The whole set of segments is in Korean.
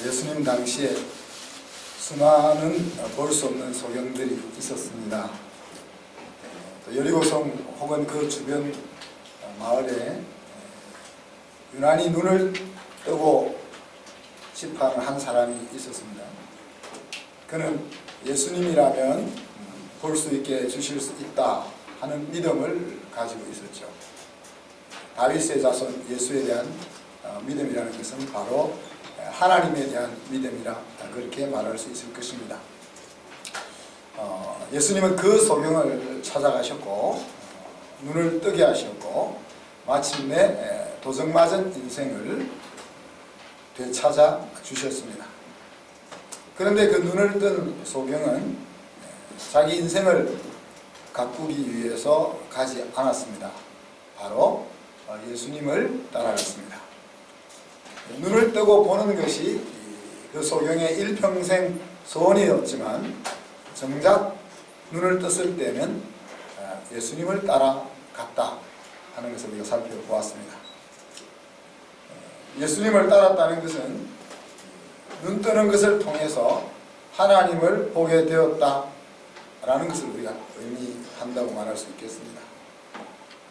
예수님 당시에 수많은 볼 수 없는 소경들이 있었습니다. 여리고성 혹은 그 주변 마을에 유난히 눈을 뜨고 싶어하는 한 사람이 있었습니다. 그는 예수님이라면 볼 수 있게 주실 수 있다 하는 믿음을 가지고 있었죠. 다윗의 자손 예수에 대한 믿음이라는 것은 바로 하나님에 대한 믿음이라 그렇게 말할 수 있을 것입니다. 예수님은 그 소경을 찾아가셨고 눈을 뜨게 하셨고 마침내 도적맞은 인생을 되찾아 주셨습니다. 그런데 그 눈을 뜬 소경은 자기 인생을 가꾸기 위해서 가지 않았습니다. 바로 예수님을 따라갔습니다. 눈을 뜨고 보는 것이 그 소경의 일평생 소원이었지만 정작 눈을 떴을 때는 예수님을 따라갔다 하는 것을 우리가 살펴보았습니다. 예수님을 따랐다는 것은 눈 뜨는 것을 통해서 하나님을 보게 되었다라는 것을 우리가 의미한다고 말할 수 있겠습니다.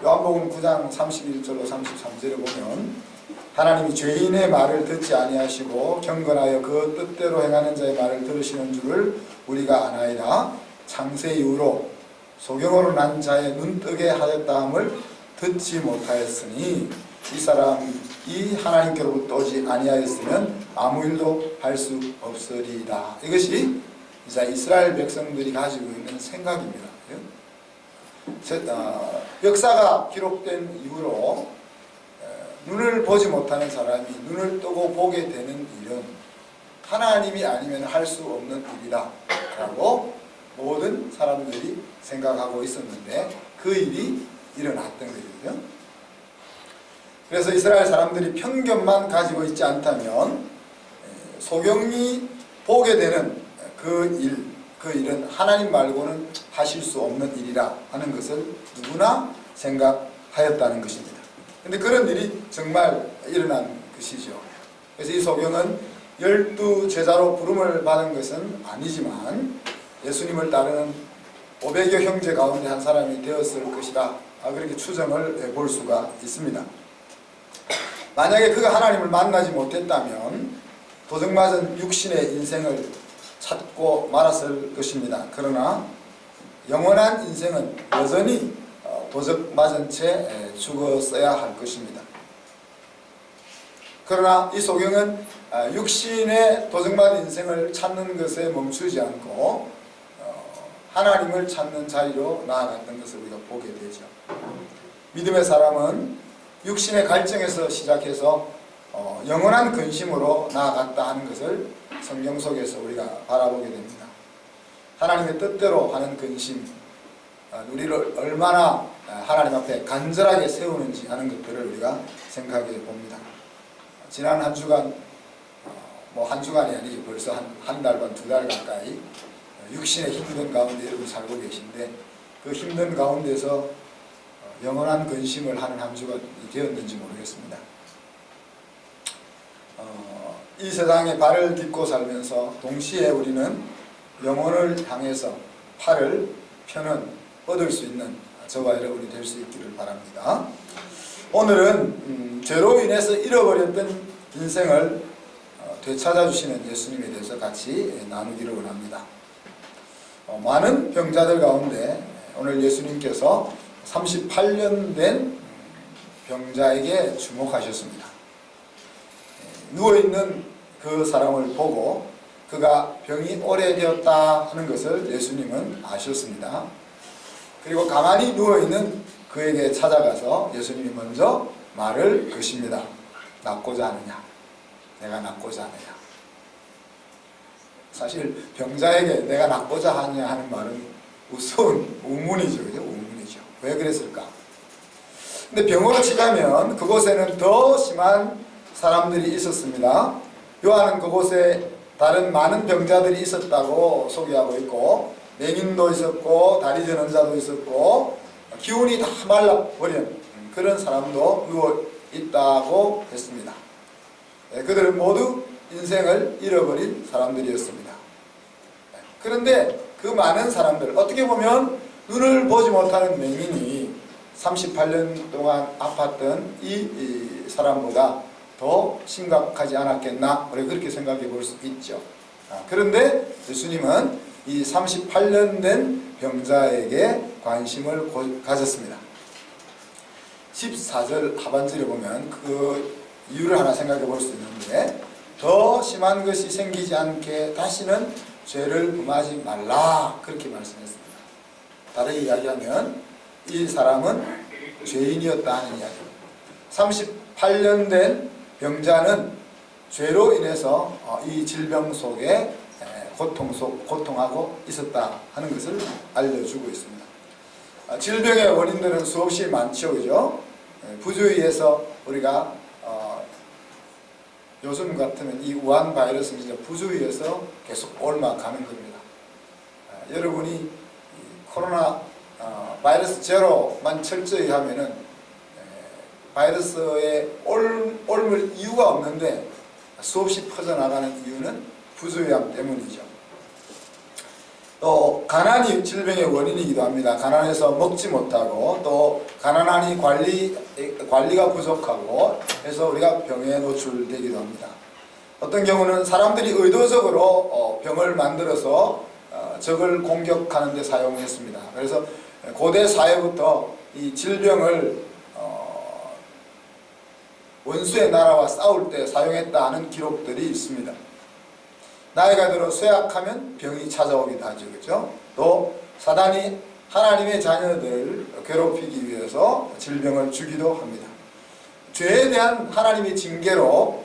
요한복음 9장 31절로 33절에 보면 하나님이 죄인의 말을 듣지 아니하시고 경건하여 그 뜻대로 행하는 자의 말을 들으시는 줄을 우리가 아나이다. 창세 이후로 소경으로 난 자의 눈뜨게 하였다 함을 듣지 못하였으니 이 사람이 하나님께로부터 오지 아니하였으면 아무 일도 할 수 없으리이다. 이것이 이제 이스라엘 백성들이 가지고 있는 생각입니다. 역사가 기록된 이후로 눈을 보지 못하는 사람이 눈을 뜨고 보게 되는 일은 하나님이 아니면 할 수 없는 일이다 라고 모든 사람들이 생각하고 있었는데 그 일이 일어났던 거거든요. 그래서 이스라엘 사람들이 편견만 가지고 있지 않다면 소경이 보게 되는 그 일은 하나님 말고는 하실 수 없는 일이라 하는 것을 누구나 생각하였다는 것입니다. 그런데 그런 일이 정말 일어난 것이죠. 그래서 이 소경은 12제자로 부름을 받은 것은 아니지만 예수님을 따르는 500여 형제 가운데 한 사람이 되었을 것이다. 그렇게 추정을 해볼 수가 있습니다. 만약에 그가 하나님을 만나지 못했다면 도적맞은 육신의 인생을 찾고 말았을 것입니다. 그러나 영원한 인생은 여전히 도적맞은 채 죽었어야 할 것입니다. 그러나 이 소경은 육신의 도적맞은 인생을 찾는 것에 멈추지 않고 하나님을 찾는 자리로 나아갔던 것을 우리가 보게 되죠. 믿음의 사람은 육신의 갈증에서 시작해서 영원한 근심으로 나아갔다 하는 것을 성경 속에서 우리가 바라보게 됩니다. 하나님의 뜻대로 하는 근심, 우리를 얼마나 하나님 앞에 간절하게 세우는지 하는 것들을 우리가 생각해 봅니다. 지난 한 주간, 한 주간이 아니지 벌써 한 달 반, 2달 가까이 육신의 힘든 가운데 여러분 살고 계신데 그 힘든 가운데서 영원한 근심을 하는 한 주간이 되었는지 모르겠습니다. 이 세상에 발을 딛고 살면서 동시에 우리는 영혼을 향해서 팔을 펴는 얻을 수 있는 저와 여러분이 될 수 있기를 바랍니다. 오늘은 죄로 인해서 잃어버렸던 인생을 되찾아 주시는 예수님에 대해서 같이 나누기를 원합니다. 많은 병자들 가운데 오늘 예수님께서 38년 된 병자에게 주목하셨습니다. 누워있는 그 사람을 보고 그가 병이 오래되었다 하는 것을 예수님은 아셨습니다. 그리고 가만히 누워있는 그에게 찾아가서 예수님이 먼저 말을 거십니다. 낫고자 하느냐? 내가 낫고자 하느냐? 사실 병자에게 내가 낫고자 하느냐 하는 말은 우스운 우문이죠. 그죠? 우문이죠. 왜 그랬을까? 근데 병으로 치자면 그곳에는 더 심한 사람들이 있었습니다. 요한은 그곳에 다른 많은 병자들이 있었다고 소개하고 있고 맹인도 있었고 다리 저는 자도 있었고 기운이 다 말라버린 그런 사람도 누워 있다고 했습니다. 그들은 모두 인생을 잃어버린 사람들이었습니다. 그런데 그 많은 사람들, 어떻게 보면 눈을 보지 못하는 맹인이 38년 동안 아팠던 이 사람보다 더 심각하지 않았겠나, 우리 그렇게 생각해 볼 수 있죠. 그런데 예수님은 이 38년 된 병자에게 관심을 가졌습니다. 14절 하반절에 보면 그 이유를 하나 생각해 볼 수 있는데, 더 심한 것이 생기지 않게 다시는 죄를 범하지 말라, 그렇게 말씀했습니다. 다르게 이야기하면 이 사람은 죄인이었다 하는 이야기입니다. 38년 된 병자는 죄로 인해서 이 질병 속에 고통하고 있었다 하는 것을 알려주고 있습니다. 질병의 원인들은 수없이 많죠, 그죠? 부주의에서 우리가 요즘 같으면 이 우한 바이러스는 진짜 부주의에서 계속 옮아가는 겁니다. 여러분이 코로나 바이러스 제로만 철저히 하면은 바이러스에 옮을 이유가 없는데 수없이 퍼져나가는 이유는 부주의함 때문이죠. 또 가난이 질병의 원인이기도 합니다. 가난해서 먹지 못하고, 또 가난하니 관리가 부족하고 해서 우리가 병에 노출되기도 합니다. 어떤 경우는 사람들이 의도적으로 병을 만들어서 적을 공격하는 데 사용했습니다. 그래서 고대 사회부터 이 질병을 원수의 나라와 싸울 때 사용했다는 기록들이 있습니다. 나이가 들어 쇠약하면 병이 찾아오기도 하죠. 그렇죠? 또 사단이 하나님의 자녀들을 괴롭히기 위해서 질병을 주기도 합니다. 죄에 대한 하나님의 징계로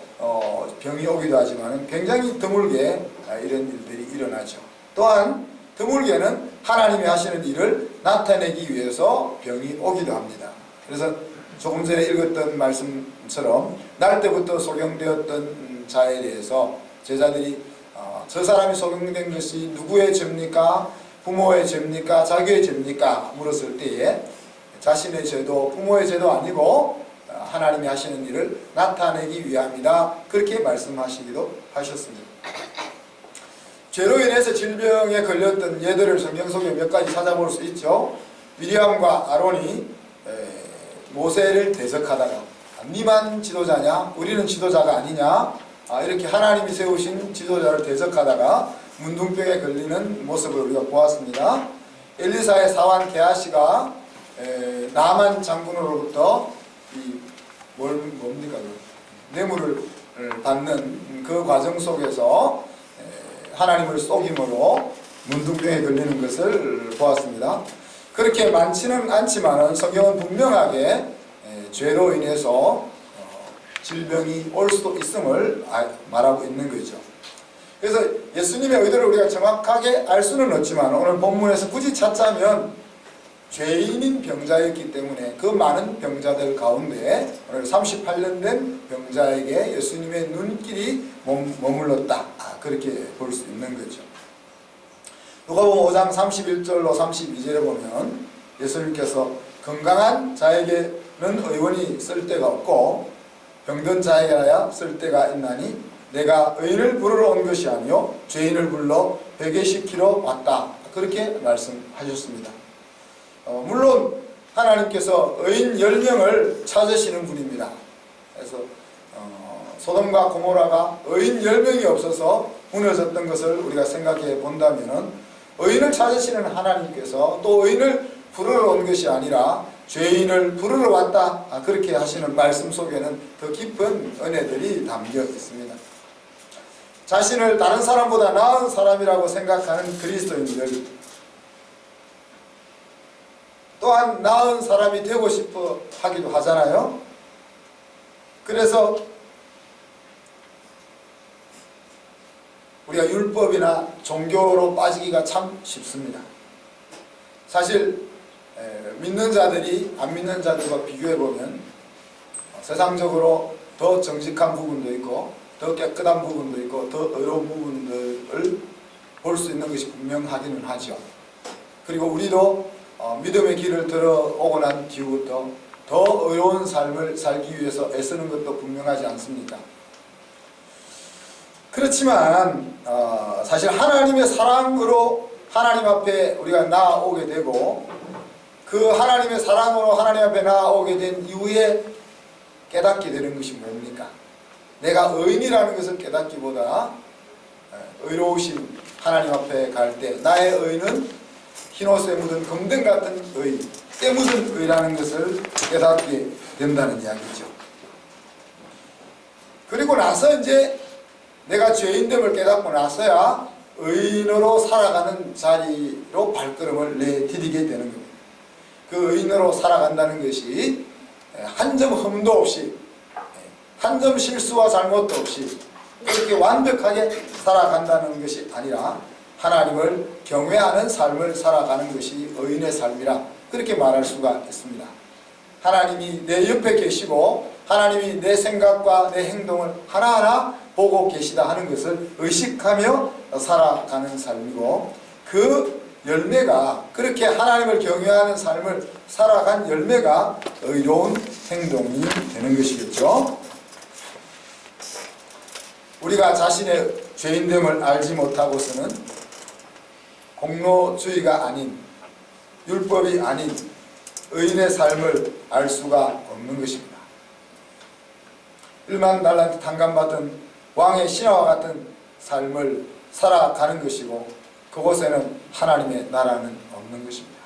병이 오기도 하지만 굉장히 드물게 이런 일들이 일어나죠. 또한 드물게는 하나님이 하시는 일을 나타내기 위해서 병이 오기도 합니다. 그래서 조금 전에 읽었던 말씀처럼 날 때부터 소경되었던 자에 대해서 제자들이 저 사람이 소경된 것이 누구의 죄입니까? 부모의 죄입니까? 자기의 죄입니까? 물었을 때에 자신의 죄도 부모의 죄도 아니고 하나님이 하시는 일을 나타내기 위함이다, 그렇게 말씀하시기도 하셨습니다. 죄로 인해서 질병에 걸렸던 예들을 성경 속에 몇 가지 찾아볼 수 있죠. 미리암과 아론이 모세를 대적하다가 니만 지도자냐? 우리는 지도자가 아니냐? 이렇게 하나님이 세우신 지도자를 대적하다가 문둥병에 걸리는 모습을 우리가 보았습니다. 엘리사의 사환 게하시가 나만 장군으로부터 뇌물을 받는 그 과정 속에서 하나님을 속임으로 문둥병에 걸리는 것을 보았습니다. 그렇게 많지는 않지만 성경은 분명하게 죄로 인해서 질병이 올 수도 있음을 말하고 있는 거죠. 그래서 예수님의 의도를 우리가 정확하게 알 수는 없지만 오늘 본문에서 굳이 찾자면 죄인인 병자였기 때문에 그 많은 병자들 가운데 오늘 38년 된 병자에게 예수님의 눈길이 머물렀다, 그렇게 볼 수 있는 거죠. 누가복음 5장 31절로 32절에 보면 예수님께서 건강한 자에게는 의원이 쓸 데가 없고 병든 자에게야 쓸 데가 있나니 내가 의인을 부르러 온 것이 아니요 죄인을 불러 회개시키러 왔다, 그렇게 말씀하셨습니다. 물론 하나님께서 의인 10명을 찾으시는 분입니다. 그래서 소돔과 고모라가 의인 10명이 없어서 무너졌던 것을 우리가 생각해 본다면 의인을 찾으시는 하나님께서 또 의인을 부르러 온 것이 아니라 죄인을 부르러 왔다, 그렇게 하시는 말씀 속에는 더 깊은 은혜들이 담겨 있습니다. 자신을 다른 사람보다 나은 사람이라고 생각하는 그리스도인들, 또한 나은 사람이 되고 싶어 하기도 하잖아요. 그래서 우리가 율법이나 종교로 빠지기가 참 쉽습니다. 사실 믿는 자들이 안 믿는 자들과 비교해보면 세상적으로 더 정직한 부분도 있고 더 깨끗한 부분도 있고 더 의로운 부분들을 볼 수 있는 것이 분명하기는 하죠. 그리고 우리도 믿음의 길을 들어오고 난 뒤부터 더 의로운 삶을 살기 위해서 애쓰는 것도 분명하지 않습니까? 그렇지만 사실 하나님의 사랑으로 하나님 앞에 우리가 나아오게 되고 그 하나님의 사랑으로 하나님 앞에 나아오게 된 이후에 깨닫게 되는 것이 뭡니까? 내가 의인이라는 것을 깨닫기보다 의로우신 하나님 앞에 갈 때 나의 의는 흰옷에 묻은 금등 같은 의, 때 묻은 의라는 것을 깨닫게 된다는 이야기죠. 그리고 나서 이제 내가 죄인됨을 깨닫고 나서야 의인으로 살아가는 자리로 발걸음을 내디디게 되는 겁니다. 그 의인으로 살아간다는 것이 한 점 흠도 없이 한 점 실수와 잘못도 없이 그렇게 완벽하게 살아간다는 것이 아니라 하나님을 경외하는 삶을 살아가는 것이 의인의 삶이라 그렇게 말할 수가 있습니다. 하나님이 내 옆에 계시고 하나님이 내 생각과 내 행동을 하나하나 보고 계시다 하는 것을 의식하며 살아가는 삶이고 그 열매가 그렇게 하나님을 경외하는 삶을 살아간 열매가 의로운 행동이 되는 것이겠죠. 우리가 자신의 죄인됨을 알지 못하고서는 공로주의가 아닌 율법이 아닌 의인의 삶을 알 수가 없는 것입니다. 1만 달란트 탕감받은 왕의 신하와 같은 삶을 살아가는 것이고 그곳에는 하나님의 나라는 없는 것입니다.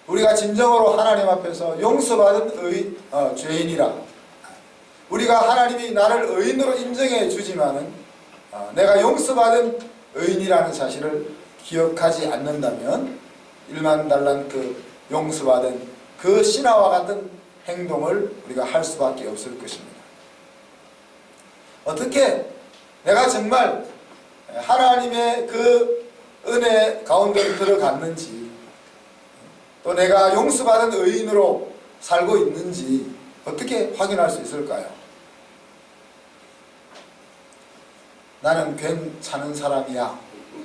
우리가 진정으로 하나님 앞에서 용서받은 죄인이라 우리가 하나님이 나를 의인으로 인정해 주지만은 내가 용서받은 의인이라는 사실을 기억하지 않는다면 1만 달란트 용서받은 그 신하와 같은 행동을 우리가 할 수밖에 없을 것입니다. 어떻게 내가 정말 하나님의 그 은혜 가운데 들어갔는지 또 내가 용서받은 의인으로 살고 있는지 어떻게 확인할 수 있을까요? 나는 괜찮은 사람이야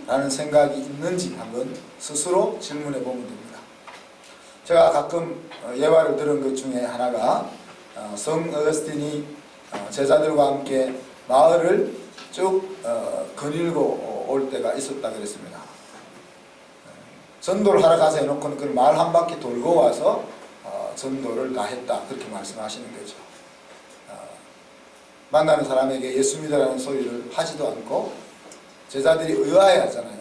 라는 생각이 있는지 한번 스스로 질문해 보면 됩니다. 제가 가끔 예화를 들은 것 중에 하나가 성 어거스틴이 제자들과 함께 마을을 쭉 거닐고 올 때가 있었다 그랬습니다. 전도를 하러 가서 해놓고는 그 마을 한 바퀴 돌고 와서 전도를 다 했다 그렇게 말씀하시는 거죠. 만나는 사람에게 예수 믿으라는 소리를 하지도 않고 제자들이 의아해하잖아요.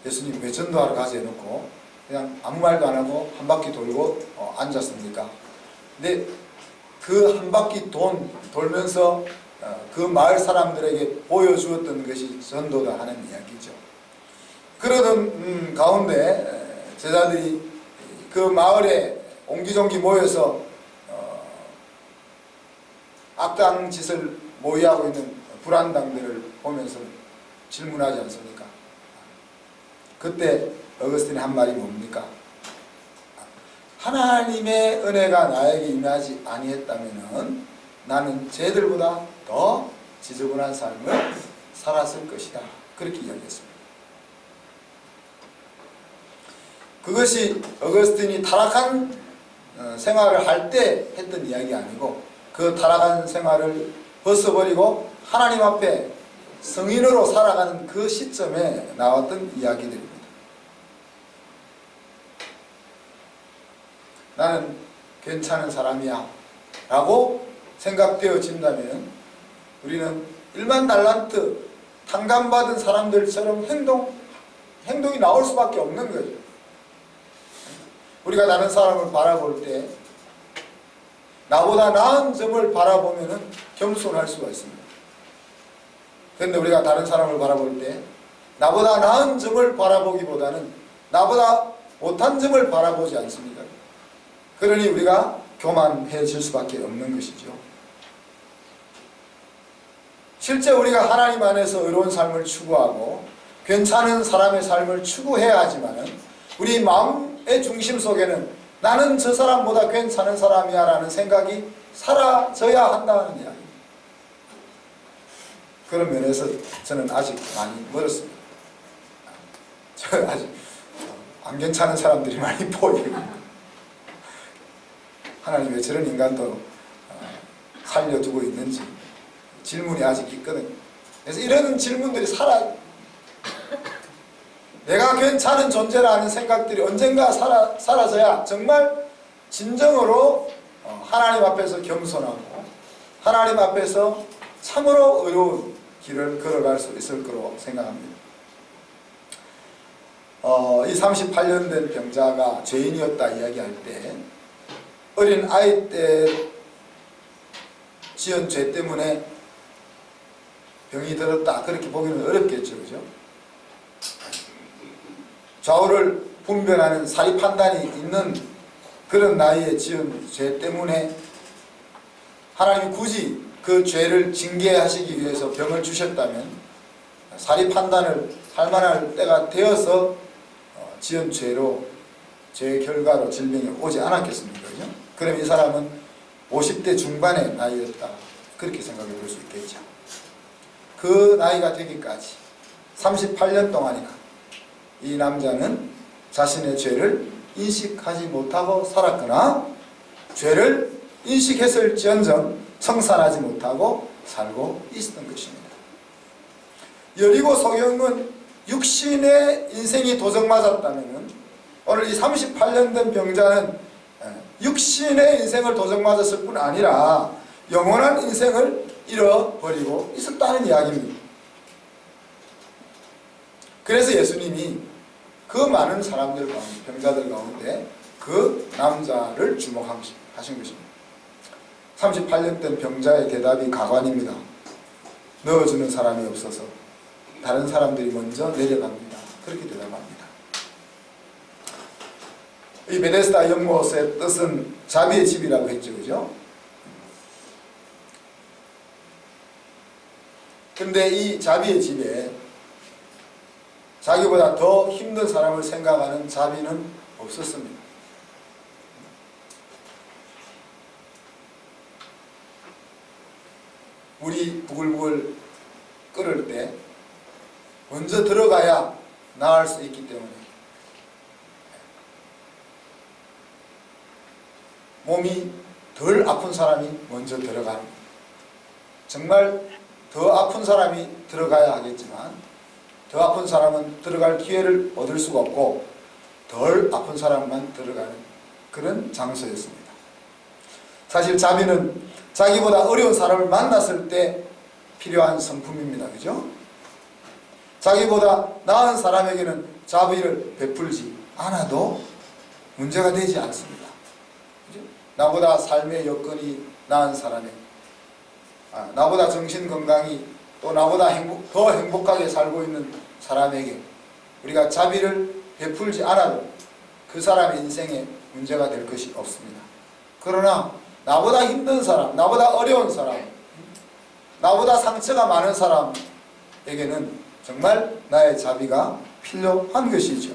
예수님 왜 전도하러 가서 해놓고 그냥 아무 말도 안 하고 한 바퀴 돌고 앉았습니까? 근데 그 한 바퀴 돌면서 그 마을 사람들에게 보여주었던 것이 전도다 하는 이야기죠. 그러던 가운데 제자들이 그 마을에 옹기종기 모여서 악당 짓을 모의하고 있는 불안당들을 보면서 질문하지 않습니까? 그때 어거스틴이 한 말이 뭡니까? 하나님의 은혜가 나에게 임하지 아니했다면 나는 쟤들보다 더 지저분한 삶을 살았을 것이다. 그렇게 이야기했습니다. 그것이 어거스틴이 타락한 생활을 할 때 했던 이야기 아니고 그 타락한 생활을 벗어버리고 하나님 앞에 성인으로 살아가는 그 시점에 나왔던 이야기들입니다. 나는 괜찮은 사람이야 라고 생각되어진다면 우리는 1만 달란트 탕감받은 사람들처럼 행동이 나올 수밖에 없는 거죠. 우리가 다른 사람을 바라볼 때 나보다 나은 점을 바라보면 겸손할 수가 있습니다. 그런데 우리가 다른 사람을 바라볼 때 나보다 나은 점을 바라보기보다는 나보다 못한 점을 바라보지 않습니까? 그러니 우리가 교만해질 수밖에 없는 것이죠. 실제 우리가 하나님 안에서 의로운 삶을 추구하고 괜찮은 사람의 삶을 추구해야 하지만 우리 마음의 중심 속에는 나는 저 사람보다 괜찮은 사람이야 라는 생각이 사라져야 한다는 이야기입니다. 그런 면에서 저는 아직 많이 멀었습니다. 저는 아직 안 괜찮은 사람들이 많이 보이고 하나님 왜 저런 인간도 살려두고 있는지 질문이 아직 있거든요. 그래서 이런 질문들이 내가 괜찮은 존재라는 생각들이 언젠가 사라져야 정말 진정으로 하나님 앞에서 겸손하고 하나님 앞에서 참으로 의로운 길을 걸어갈 수 있을 거로 생각합니다. 이 38년 된 병자가 죄인이었다 이야기할 때 어린 아이 때 지은 죄 때문에 병이 들었다 그렇게 보기는 어렵겠죠. 그죠? 좌우를 분별하는 사리 판단이 있는 그런 나이에 지은 죄 때문에 하나님이 굳이 그 죄를 징계하시기 위해서 병을 주셨다면 사리 판단을 할 만할 때가 되어서 지은 죄로 죄의 결과로 질병이 오지 않았겠습니까? 그죠? 그럼 이 사람은 50대 중반의 나이였다 그렇게 생각해 볼 수 있겠죠. 그 나이가 되기까지 38년 동안이나 이 남자는 자신의 죄를 인식하지 못하고 살았거나 죄를 인식했을지언정 청산하지 못하고 살고 있었던 것입니다. 여리고 소경은 육신의 인생이 도적맞았다면 오늘 이 38년 된 병자는 육신의 인생을 도적맞았을 뿐 아니라 영원한 인생을 잃어버리고 있었다는 이야기입니다. 그래서 예수님이 그 많은 사람들 가운데, 병자들 가운데 그 남자를 주목하신 것입니다. 38년 된 병자의 대답이 가관입니다. 넣어주는 사람이 없어서 다른 사람들이 먼저 내려갑니다. 그렇게 대답합니다. 이 베데스다 연못의 뜻은 자비의 집이라고 했죠. 그죠? 근데 이 자비의 집에 자기보다 더 힘든 사람을 생각하는 자비는 없었습니다. 물이 부글부글 끓을 때 먼저 들어가야 나을 수 있기 때문에 몸이 덜 아픈 사람이 먼저 들어가는, 정말 더 아픈 사람이 들어가야 하겠지만 더 아픈 사람은 들어갈 기회를 얻을 수가 없고 덜 아픈 사람만 들어가는 그런 장소였습니다. 사실 자비는 자기보다 어려운 사람을 만났을 때 필요한 성품입니다. 그죠? 자기보다 나은 사람에게는 자비를 베풀지 않아도 문제가 되지 않습니다. 그죠? 나보다 삶의 여건이 나은 사람에게, 나보다 정신건강이 또 나보다 더 행복하게 살고 있는 사람에게 우리가 자비를 베풀지 않아도 그 사람의 인생에 문제가 될 것이 없습니다. 그러나 나보다 힘든 사람, 나보다 어려운 사람, 나보다 상처가 많은 사람에게는 정말 나의 자비가 필요한 것이죠.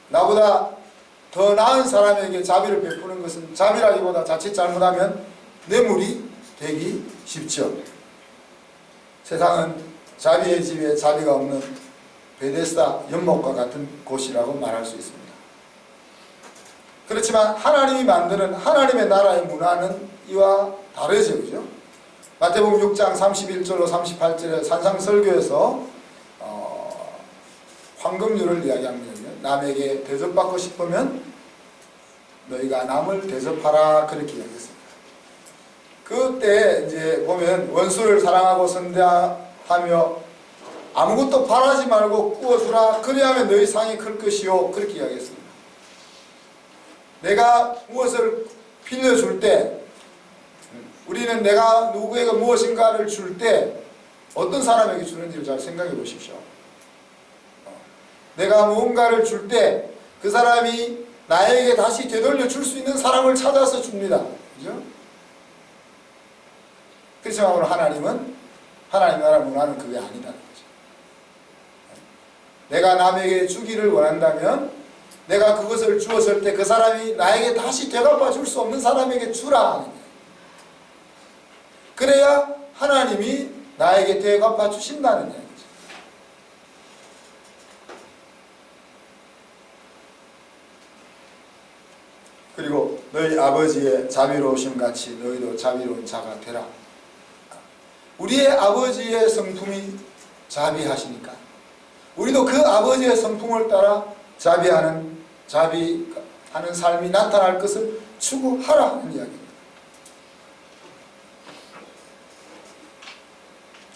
나보다 더 나은 사람에게 자비를 베푸는 것은 자비라기보다 자칫 잘못하면 뇌물이 되기 쉽죠. 세상은 자비의 집에 자비가 없는 베데스다 연못과 같은 곳이라고 말할 수 있습니다. 그렇지만 하나님이 만드는 하나님의 나라의 문화는 이와 다르죠. 그죠? 마태복음 6장 31절로 38절에 산상설교에서 황금률을 이야기합니다. 남에게 대접받고 싶으면 너희가 남을 대접하라 그렇게 이야기했습니다. 그때 이제 보면 원수를 사랑하고 선대하며 아무것도 바라지 말고 구워주라 그리하면 너희 상이 클 것이요 그렇게 이야기했습니다. 내가 무엇을 빌려줄 때 우리는 내가 누구에게 무엇인가를 줄 때 어떤 사람에게 주는지를 잘 생각해 보십시오. 내가 무언가를 줄 때 그 사람이 나에게 다시 되돌려 줄 수 있는 사람을 찾아서 줍니다. 그죠? 그렇지만 오늘 하나님은, 하나님 나라 문화는 그게 아니다는 거죠. 내가 남에게 주기를 원한다면 내가 그것을 주었을 때 그 사람이 나에게 다시 되갚아 줄 수 없는 사람에게 주라 하는 거예요. 그래야 하나님이 나에게 되갚아 주신다는 얘기죠. 그리고 너희 아버지의 자비로우심 같이 너희도 자비로운 자가 되라. 우리의 아버지의 성품이 자비하시니까 우리도 그 아버지의 성품을 따라 자비하는 삶이 나타날 것을 추구하라 하는 이야기입니다.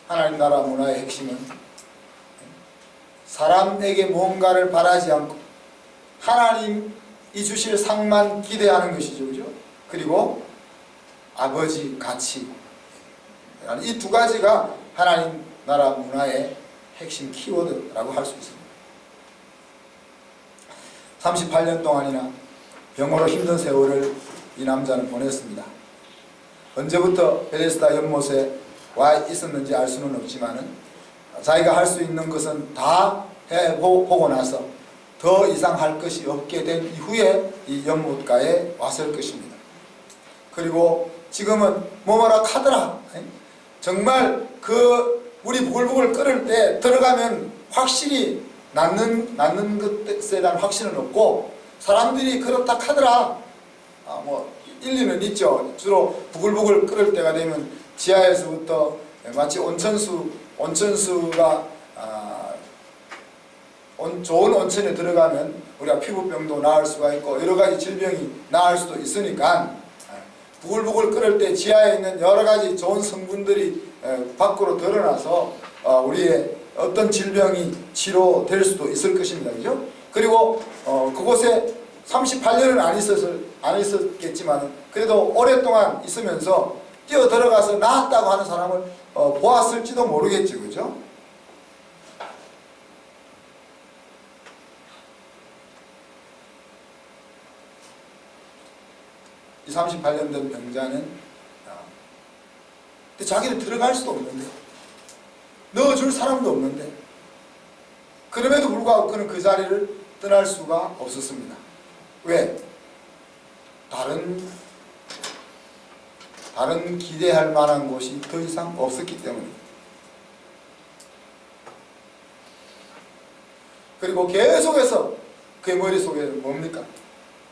하나님 나라 문화의 핵심은 사람에게 뭔가를 바라지 않고 하나님이 주실 상만 기대하는 것이죠. 그죠? 그리고 아버지 가치, 이 두 가지가 하나님 나라 문화의 핵심 키워드라고 할 수 있습니다. 38년 동안이나 병으로 힘든 세월을 이 남자는 보냈습니다. 언제부터 베데스다 연못에 와 있었는지 알 수는 없지만 자기가 할 수 있는 것은 다 해보고 나서 더 이상 할 것이 없게 된 이후에 이 연못가에 왔을 것입니다. 그리고 지금은 뭐뭐라 카더라, 정말 그 물이 부글부글 끓을 때 들어가면 확실히 낫는 것에 대한 확신은 없고 사람들이 그렇다 카더라, 뭐 일리는 있죠. 주로 부글부글 끓을 때가 되면 지하에서부터 마치 온천수가 좋은 온천에 들어가면 우리가 피부병도 나을 수가 있고 여러 가지 질병이 나을 수도 있으니까 부글부글 끓을 때 지하에 있는 여러 가지 좋은 성분들이 밖으로 드러나서 우리의 어떤 질병이 치료될 수도 있을 것입니다. 그죠? 그리고 그곳에 38년은 안 있었겠지만 그래도 오랫동안 있으면서 뛰어 들어가서 나았다고 하는 사람을 보았을지도 모르겠죠. 그죠? 이 38년 된 병자는 자기는 들어갈 수도 없는데 넣어줄 사람도 없는데 그럼에도 불구하고 그는 그 자리를 떠날 수가 없었습니다. 왜? 다른 기대할 만한 곳이 더 이상 없었기 때문입니다. 그리고 계속해서 그의 머릿속에는 뭡니까?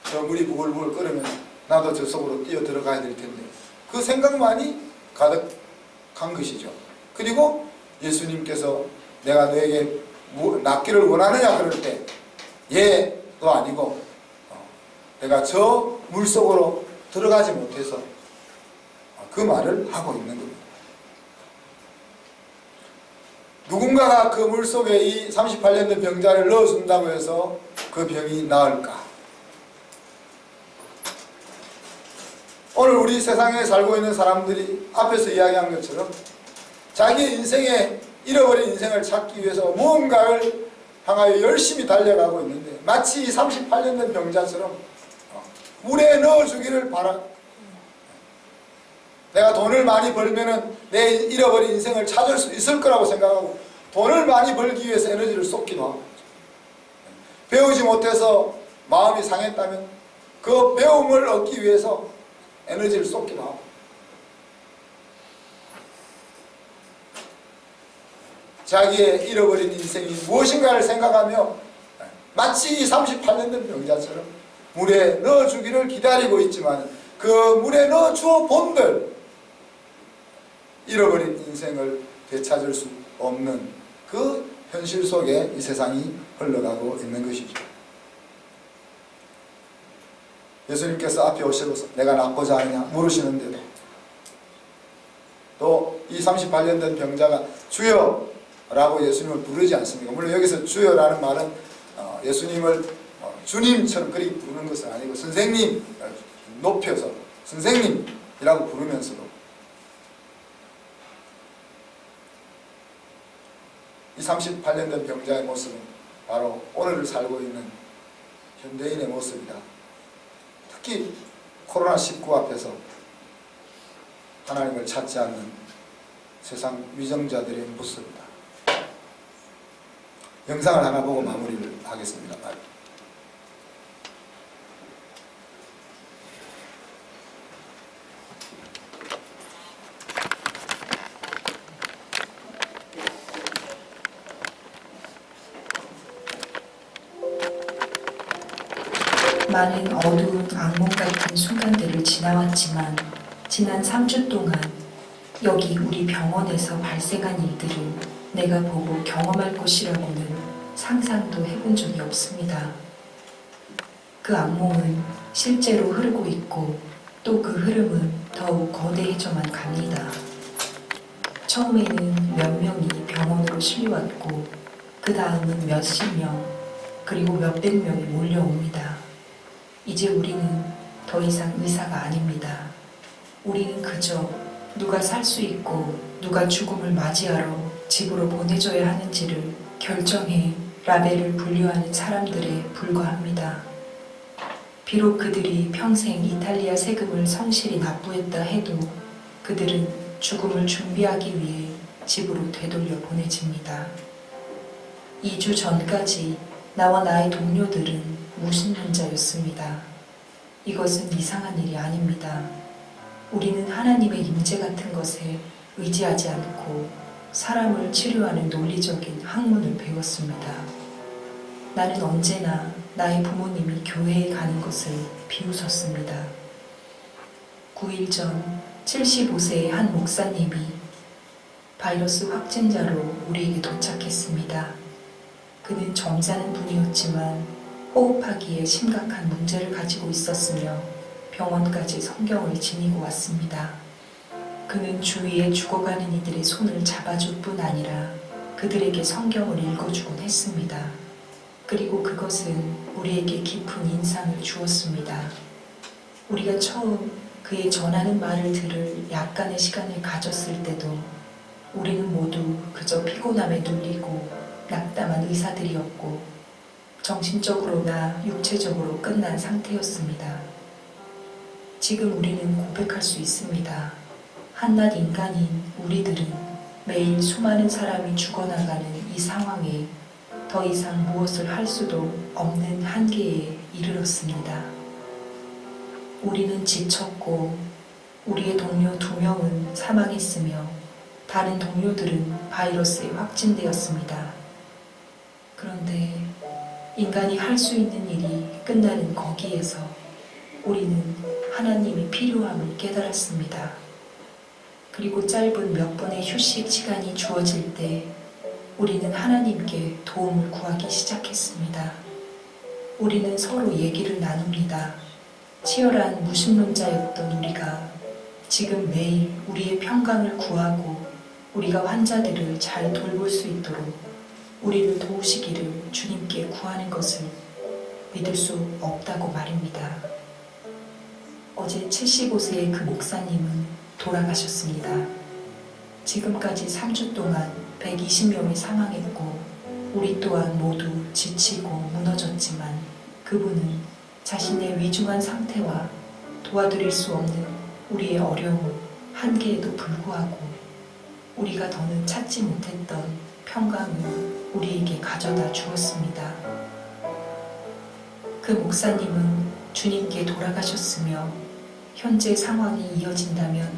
저 물이 부글부글 끓으면 나도 저 속으로 뛰어 들어가야 될 텐데 그 생각만이 가득한 것이죠. 그리고 예수님께서 내가 너에게 낫기를 원하느냐 그럴 때 예도 아니고 내가 저 물속으로 들어가지 못해서 그 말을 하고 있는 겁니다. 누군가가 그 물속에 이 38년 된 병자를 넣어준다고 해서 그 병이 나을까? 오늘 우리 세상에 살고 있는 사람들이 앞에서 이야기한 것처럼 자기의 인생에 잃어버린 인생을 찾기 위해서 무언가를 향하여 열심히 달려가고 있는데 마치 38년 된 병자처럼 물에 넣어주기를 내가 돈을 많이 벌면은 내 잃어버린 인생을 찾을 수 있을 거라고 생각하고 돈을 많이 벌기 위해서 에너지를 쏟기도 하고 배우지 못해서 마음이 상했다면 그 배움을 얻기 위해서 에너지를 쏟기도 하고 자기의 잃어버린 인생이 무엇인가를 생각하며 마치 이 38년 된 병자처럼 물에 넣어주기를 기다리고 있지만 그 물에 넣어주어 본들 잃어버린 인생을 되찾을 수 없는 그 현실 속에 이 세상이 흘러가고 있는 것이죠. 예수님께서 앞에 오셔서 내가 낫고자 하느냐 물으시는데도 또 이 38년 된 병자가 주여 라고 예수님을 부르지 않습니까? 물론 여기서 주여라는 말은 예수님을 주님처럼 그렇게 부르는 것은 아니고 선생님 높여서 선생님이라고 부르면서도 이 38년 된 병자의 모습은 바로 오늘을 살고 있는 현대인의 모습이다. 특히 코로나19 앞에서 하나님을 찾지 않는 세상 위정자들의 모습이다. 영상을 하나 보고 마무리를 하겠습니다. 많은 어두운 악몽 같은 순간들을 지나왔지만 지난 3주 동안 여기 우리 병원에서 발생한 일들을 내가 보고 경험할 것이라고는 상상도 해본 적이 없습니다. 그 악몽은 실제로 흐르고 있고 또 그 흐름은 더욱 거대해져만 갑니다. 처음에는 몇 명이 병원으로 실려왔고 그 다음은 몇십 명 그리고 몇백 명이 몰려옵니다. 이제 우리는 더 이상 의사가 아닙니다. 우리는 그저 누가 살 수 있고 누가 죽음을 맞이하러 집으로 보내줘야 하는지를 결정해 라벨을 분류하는 사람들에 불과합니다. 비록 그들이 평생 이탈리아 세금을 성실히 납부했다 해도 그들은 죽음을 준비하기 위해 집으로 되돌려 보내집니다. 2주 전까지 나와 나의 동료들은 무신론자였습니다. 이것은 이상한 일이 아닙니다. 우리는 하나님의 임재 같은 것에 의지하지 않고 사람을 치료하는 논리적인 학문을 배웠습니다. 나는 언제나 나의 부모님이 교회에 가는 것을 비웃었습니다. 9일 전 75세의 한 목사님이 바이러스 확진자로 우리에게 도착했습니다. 그는 점잖은 분이었지만 호흡하기에 심각한 문제를 가지고 있었으며 병원까지 성경을 지니고 왔습니다. 그는 주위에 죽어가는 이들의 손을 잡아줄 뿐 아니라 그들에게 성경을 읽어주곤 했습니다. 그리고 그것은 우리에게 깊은 인상을 주었습니다. 우리가 처음 그의 전하는 말을 들을 약간의 시간을 가졌을 때도 우리는 모두 그저 피곤함에 눌리고 낙담한 의사들이었고 정신적으로나 육체적으로 끝난 상태였습니다. 지금 우리는 고백할 수 있습니다. 한낱 인간인 우리들은 매일 수많은 사람이 죽어나가는 이 상황에 더 이상 무엇을 할 수도 없는 한계에 이르렀습니다. 우리는 지쳤고 우리의 동료 2명은 사망했으며 다른 동료들은 바이러스에 확진되었습니다. 그런데 인간이 할 수 있는 일이 끝나는 거기에서 우리는 하나님이 필요함을 깨달았습니다. 그리고 짧은 몇 번의 휴식 시간이 주어질 때 우리는 하나님께 도움을 구하기 시작했습니다. 우리는 서로 얘기를 나눕니다. 치열한 무신론자였던 우리가 지금 매일 우리의 평강을 구하고 우리가 환자들을 잘 돌볼 수 있도록 우리를 도우시기를 주님께 구하는 것을 믿을 수 없다고 말입니다. 어제 75세의 그 목사님은 돌아가셨습니다. 지금까지 3주 동안 120명이 사망했고 우리 또한 모두 지치고 무너졌지만 그분은 자신의 위중한 상태와 도와드릴 수 없는 우리의 어려움, 한계에도 불구하고 우리가 더는 찾지 못했던 평강을 우리에게 가져다 주었습니다. 그 목사님은 주님께 돌아가셨으며 현재 상황이 이어진다면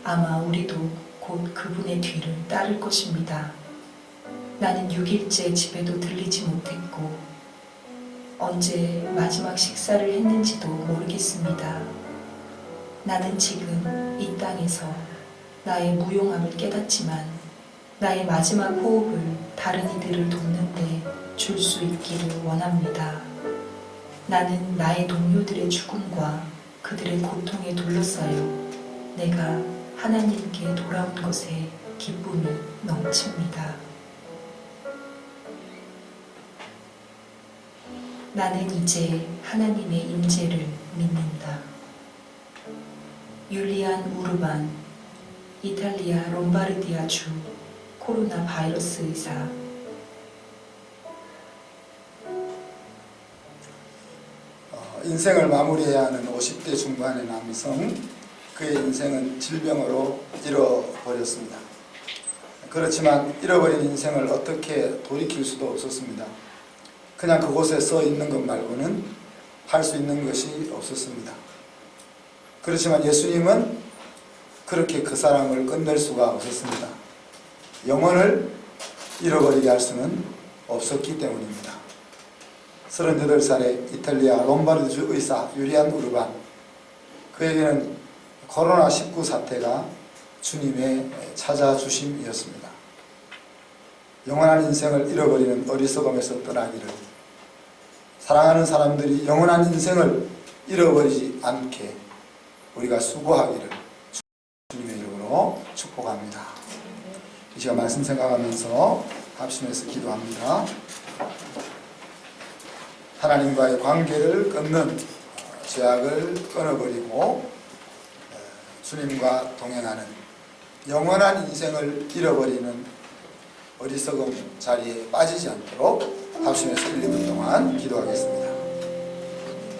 아마 우리도 곧 그분의 뒤를 따를 것입니다. 나는 6일째 집에도 들리지 못했고 언제 마지막 식사를 했는지도 모르겠습니다. 나는 지금 이 땅에서 나의 무용함을 깨닫지만 나의 마지막 호흡을 다른 이들을 돕는데 줄 수 있기를 원합니다. 나는 나의 동료들의 죽음과 그들의 고통에 둘러싸여 내가 하나님께 돌아온 것에 기쁨이 넘칩니다. 나는 이제 하나님의 임재를 믿는다. 율리안 우르반, 이탈리아 롬바르디아 주 코로나 바이러스 의사. 인생을 마무리해야 하는 50대 중반의 남성, 그의 인생은 질병으로 잃어버렸습니다. 그렇지만 잃어버린 인생을 어떻게 돌이킬 수도 없었습니다. 그냥 그곳에 서 있는 것 말고는 할 수 있는 것이 없었습니다. 그렇지만 예수님은 그렇게 그 사람을 끝낼 수가 없었습니다. 영혼을 잃어버리게 할 수는 없었기 때문입니다. 38살의 이탈리아 롬바르주 의사 유리안 우르반, 그에게는 코로나19 사태가 주님의 찾아주심이었습니다. 영원한 인생을 잃어버리는 어리석음에서 떠나기를, 사랑하는 사람들이 영원한 인생을 잃어버리지 않게 우리가 수고하기를 주님의 이름으로 축복합니다. 이 시간 말씀 생각하면서 합심해서 기도합니다. 하나님과의 관계를 끊는 죄악을 끊어버리고 주님과 동행하는 영원한 인생을 잃어버리는 어리석음 자리에 빠지지 않도록 합심해서 1, 2분 동안 기도하겠습니다.